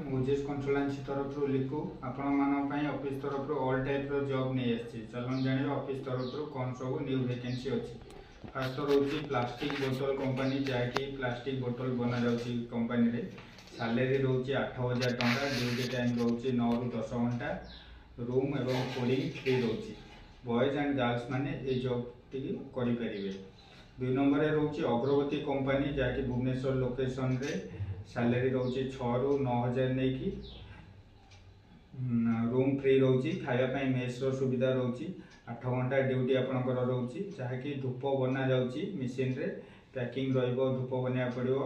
मुझे कंसल्टेंसी तरफ लिखू आपण ऑफिस तरफ ऑल टाइप जॉब नहीं आसी चलन जाने ऑफिस तरफ कौन सब न्यू वैकेंसी अच्छी। फास्ट तो रोचे प्लास्टिक बोतल कंपनी जहाँकि प्लास्टिक बोतल बना जाऊँगी कंपनी रे सैलरी रोचे 8,000 टंका ड्यूटी टाइम रोचे 9 ରୁ 10 घंटा रूम एवं कोडिंग फ्री रोचे बॉयज एंड गर्ल्स माने ये जॉब टी करें। 2 नंबर रोचे अग्रगति कंपनी जहाँकि भुवनेश्वर लोकेशन रे सैलरी रोचे 6 ରୁ 9,000 नहीं कि रूम फ्री रोची खायापाई मेस रो सुविधा रोची 8 घंटा ड्यूटी आपणकर रोची जहाँकि धूप बना जाऊँगी मेसीन रे पैकिंग रहिबो धूप बना पड़ो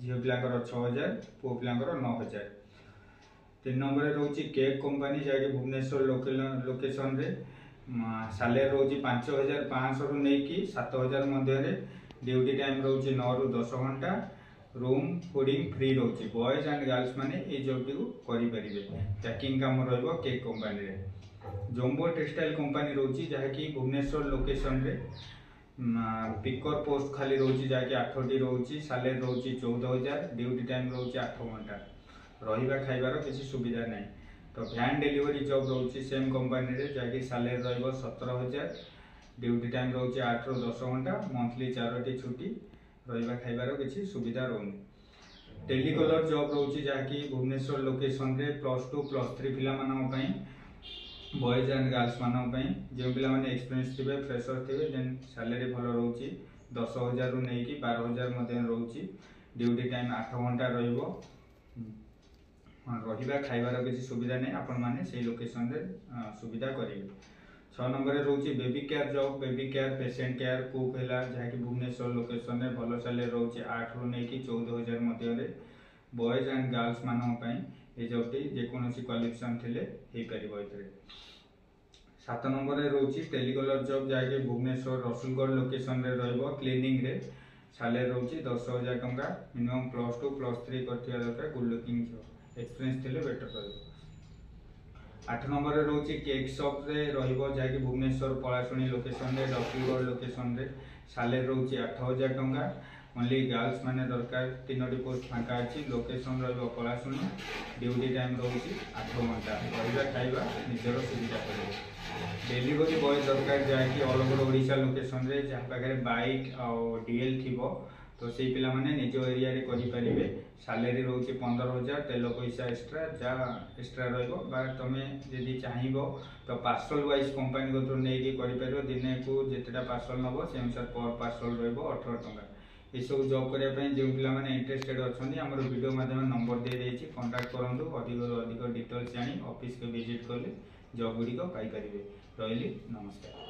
झील पिलांकर 6,000 पुओ पिलांकर 9,000। 3 नंबर रोची केक कंपनी जहाँकि भुवनेश्वर लोकेशन रे सैलरी रोची 5,500 ରୁ नहीं 7,000 मध्य ड्यूटी टाइम रोची 9 ରୁ 10 घंटा रूम फूडिंग फ्री रोची बॉयज एंड गर्ल्स माने ये जॉब टी करें। पैकिंग काम रहिबो केक कंपनी रे। जम्बो टेक्सटाइल कंपनी रोची जहाँकि भुवनेश्वर लोकेशन रे पिकर पोस्ट खाली रोची जहाँकि 8टी रोची सैलरी रोची 14,000 ड्यूटी टाइम रोची 8 घंटा रहिबा खाइबार किसी सुविधा नहीं। तो वैन डिलीवरी जॉब रोची सेम कंपनी रे जहाँकि सैलरी रहिबो 17,000 ड्यूटी टाइम रोची 8 ରୁ 10 घंटा मंथली 4टी छुट्टी रहिबा खाइबार किसी सुविधा रोनी। टेलीकलर जॉब रोची जहाँकि भुवनेश्वर लोकेशन रे +2 +3 पिला मानन पई बॉयज एंड गर्ल्स मानन पई जे पिला माने एक्सपीरियंस थिबे फ्रेशर थिबे देन सैलरी भलो रोची 10,000 ରୁ नहीं 12,000 मध्य रोची ड्यूटी टाइम 8 घंटा रहिबो रहिबा खाइबार किसी सुविधा नहीं आपण माने से लोकेशन रे सुविधा करेंगे। 6 नंबर रोची baby care job baby care patient care cook है जहाँकि भुवनेश्वर लोकेशन रे भल सैलरी रोचे 8 ରୁ नहीं 14,000 मध्य बॉयज एंड गर्ल्स मानी ये जॉब टी जेकोसी क्वालिफिकेशन थे पारे। 7 नंबर रोची टेलीकलर जॉब जहाँकि भुवनेश्वर रसुलगढ़ लोकेशन रे रहिबो क्लीनिंग रे सैलरी रोची 10,000 टंका मिनिमम +2 +3 करथिया दरकार गुड लुकिंग एक्सपीरियंस थे बेटर रहिबो। 8 नंबर रोची केक शॉप रे रहिबो जहाँकि भुवनेश्वर पलाशुणी लोकेशन रे रसुलगढ़ लोकेशन रे सैलरी रोची 8,000 टंका ओनली गर्ल्स माने दरकार 3टी पोस्ट फांका अच्छी लोकेशन रहिबो पलाशुणी ड्यूटी टाइम रोची 8 घंटा रहिबा खाइबा निजर सुविधा करिबो। डिलीवरी बॉय दरकार जहाँकि ऑल ओवर ओडिशा लोकेशन रे जहाँ पाखे बाइक और डीएल थी तो से पिला माने निज एरिया रे करि परिबे सैलरी रोचे 15,000 तेल पैसा एक्स्ट्रा जहाँ एक्स्ट्रा रहिबो बा तमे यदि चाहिबो तो पार्सल वाइज कंपनी को नहीं कि करि परिबो दिने को जेतेटा पार्सल नबो से अनुसार पर पार्सल रहिबो 18 टंका। ये सब जॉब करने जो पिला माने इंटरेस्टेड अच्छा आम वीडियो माध्यम नंबर दे देछि कांटेक्ट करंतु अधिक डिटेल्स जानी ऑफिस के विजिट कले जॉब गुड़िक पाई परिबे। रहिली नमस्कार।